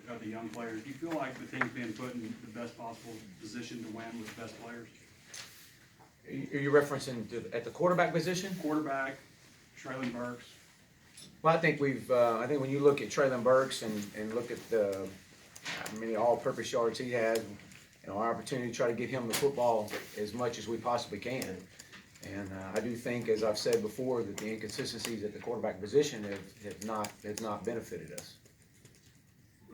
of the young players. Do you feel like the team's being put in the best possible position to win with the best players? Are you referencing at the quarterback position? Quarterback, Traylon Burks. Well, I think I think when you look at Traylon Burks and look at how many all-purpose yards he had, our opportunity to try to get him the football as much as we possibly can. And I do think, as I've said before, that the inconsistencies at the quarterback position have not benefited us.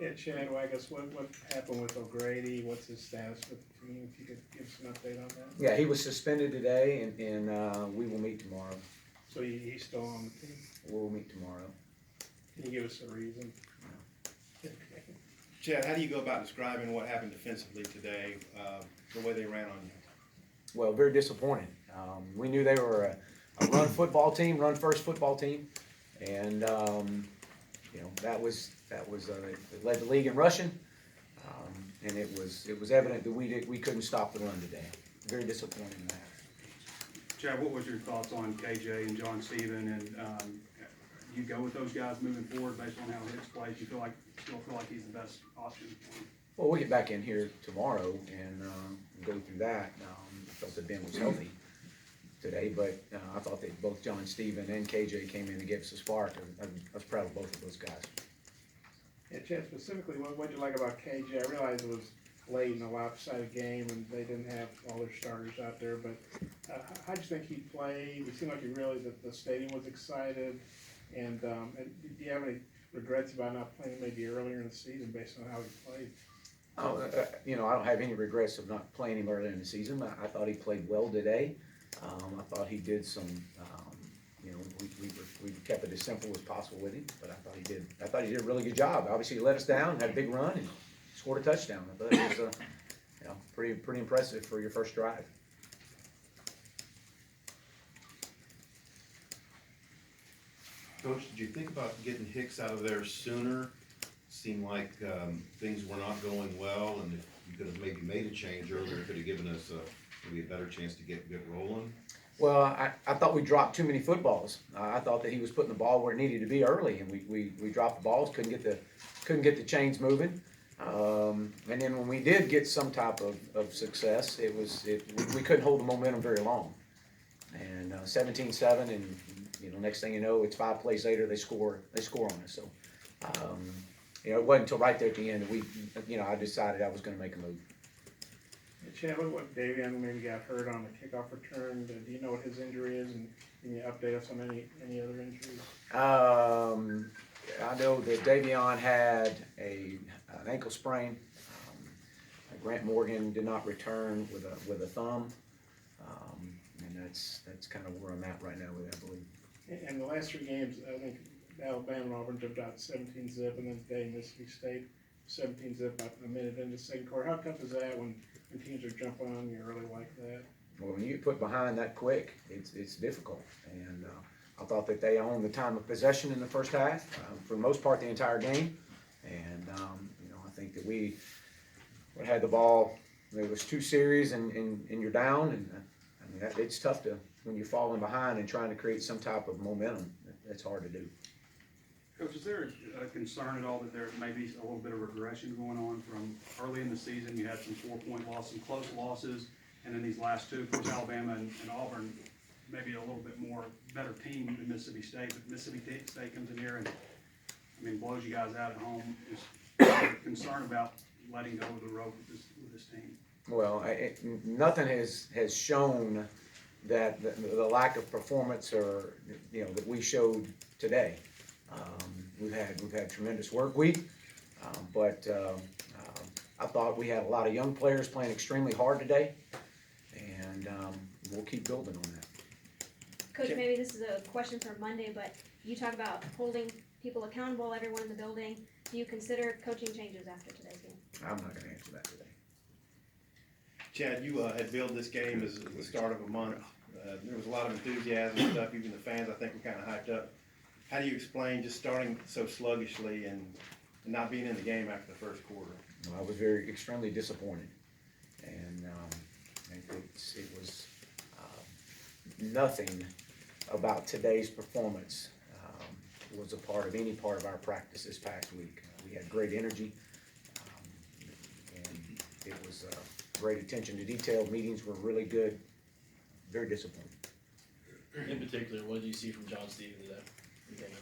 Yeah, Chad, well, I guess what happened with O'Grady? What's his status with the team? If you could give us an update on that. Yeah, he was suspended today, and we will meet tomorrow. So he's still on the team? We'll meet tomorrow. Can you give us a reason? Okay. Chad, how do you go about describing what happened defensively today, the way they ran on you? Well, very disappointed. We knew they were a run football team, run first football team, and that was it led the league in rushing, and it was evident that we couldn't stop the run today. Very disappointed in that. Chad, what was your thoughts on KJ and John Steven, and you go with those guys moving forward based on how Hicks plays? You still feel like he's the best option for him? Well, we'll get back in here tomorrow and go through that. I felt that Ben was healthy today, but I thought that both John Steven and KJ came in and gave us a spark. I was proud of both of those guys. Yeah, Chad, specifically, what did you like about KJ? I realize it was late in a lopsided game and they didn't have all their starters out there, but how do you think he played? It seemed like he realized that the stadium was excited, and do you have any regrets about not playing maybe earlier in the season based on how he played? I don't have any regrets of not playing him earlier in the season. I thought he played well today. I thought he did some, we kept it as simple as possible with him, but I thought he did a really good job. Obviously, he let us down, had a big run, and scored a touchdown. I thought it was, pretty impressive for your first drive. Coach, did you think about getting Hicks out of there sooner? Seemed like things were not going well, and if you could have maybe made a change earlier, it could have given us maybe a better chance to get rolling. Well, I thought we dropped too many footballs. I thought that he was putting the ball where it needed to be early, and we dropped the balls, couldn't get the chains moving. And then when we did get some type of success, we couldn't hold the momentum very long. And 17-7, and next thing you know, it's 5 plays later they score on us. So it wasn't until right there at the end that I decided I was going to make a move. Chad, what Davion maybe got hurt on the kickoff return? Do you know what his injury is, and can you update us on any other injuries? I know that Davion had an ankle sprain. Grant Morgan did not return with a thumb, and that's kind of where I'm at right now with that, I believe. And the last 3 games, I think Alabama and Auburn jumped out 17-zip, and then today Mississippi State 17-zip about a minute into the second quarter. How tough is that when teams are jumping on you early like that? Well, when you get put behind that quick, it's difficult. And I thought that they owned the time of possession in the first half, for the most part, the entire game. And I think that we had the ball. There was 2 series, and you're down. And it's tough when you're falling behind and trying to create some type of momentum. It's hard to do. Coach, is there a concern at all that there may be a little bit of regression going on from early in the season? You had some 4-point losses, some close losses, and then these last 2, of course, Alabama and Auburn, maybe a little bit more better team than Mississippi State, but Mississippi State comes in here and blows you guys out at home. Is there concern about letting go of the rope with this team? Well, nothing has shown that the lack of performance or that we showed today. We've had tremendous work week, but I thought we had a lot of young players playing extremely hard today, and we'll keep building on that. Coach, maybe this is a question for Monday, but you talk about holding people accountable, everyone in the building. Do you consider coaching changes after today's game? I'm not going to answer that today. Chad, you had billed this game as the start of a month. There was a lot of enthusiasm and stuff. Even the fans, I think, were kind of hyped up. How do you explain just starting so sluggishly and not being in the game after the first quarter? I was extremely disappointed, and it was nothing about today's performance was a part of any part of our practice this past week. We had great energy. it was, great attention to detail, meetings were really good, very disappointing. In particular, what did you see from John Steven today? You think?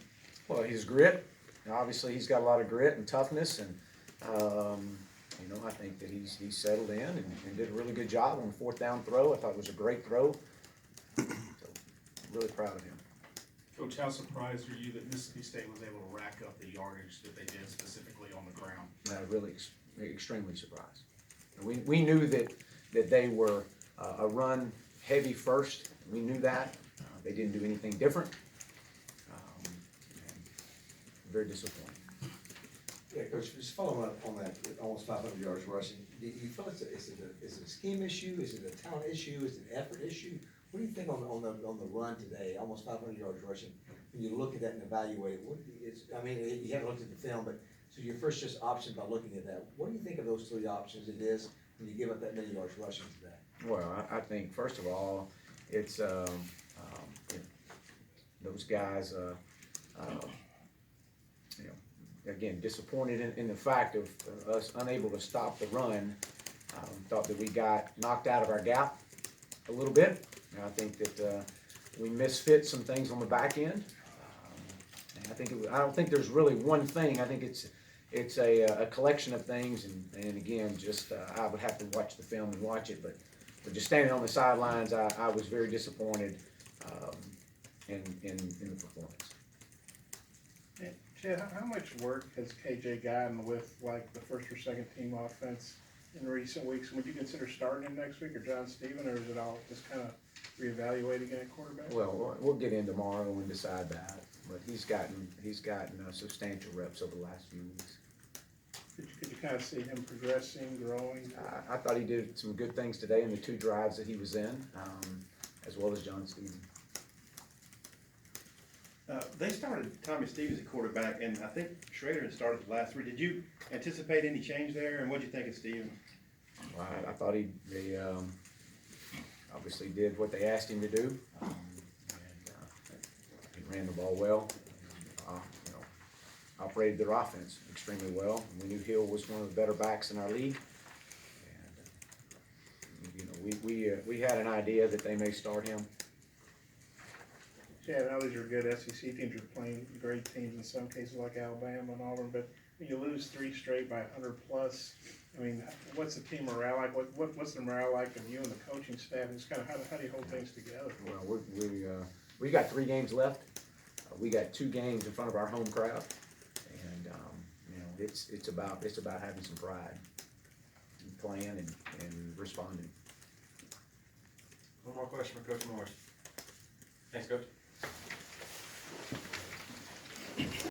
Well, his grit, obviously, he's got a lot of grit and toughness, and, you know, I think that he's settled in and did a really good job on the fourth down throw. I thought it was a great throw. So, really proud of him. Coach, how surprised are you that Mississippi State was able to rack up the yardage that they did specifically on the ground? Really extremely surprised. And we knew that they were a run heavy first. We knew that. They didn't do anything different. And very disappointing. Yeah, Coach, just following up on that, almost 500 yards rushing, do you feel is it a scheme issue, is it a talent issue, is it an effort issue? What do you think on the run today, almost 500 yards rushing? When you look at that and evaluate it, I mean, you haven't looked at the film, but, so your first just option by looking at that, what do you think of those three options it is when you give up that many yards rushing today? Well, I think, first of all, it's, you know, those guys, you know, again, disappointed in the fact of us unable to stop the run. Thought that we got knocked out of our gap a little bit. And I think that we misfit some things on the back end. And I don't think there's really one thing. I think it's a collection of things. And again, just I would have to watch the film and watch it. But just standing on the sidelines, I was very disappointed in the performance. And Chad, how much work has KJ gotten with like the first or second team offense in recent weeks? Would you consider starting him next week or John Steven, or is it all just kind of reevaluating at quarterback? Well, we'll get in tomorrow and decide that. But he's gotten substantial reps over the last few weeks. Could you kind of see him progressing, growing? I thought he did some good things today in the two drives that he was in, as well as John Steven. They started Tommy Stevens at quarterback, and I think Schrader had started the last three. Did you anticipate any change there, and what'd you think of Stevens? Well, I thought they obviously did what they asked him to do. And he ran the ball well. You know, operated their offense extremely well. And we knew Hill was one of the better backs in our league. And you know, we had an idea that they may start him. Chad, I know these are good SEC teams. You're playing great teams in some cases like Alabama and Auburn, but when you lose three straight by 100 plus, I mean, what's the team morale like? What's the morale like of you and the coaching staff? And just kind of how do you hold things together? Well, we got 3 games left. We got 2 games in front of our home crowd, and you know, it's about having some pride, and playing and responding. One more question for Coach Morris. Thanks, Coach.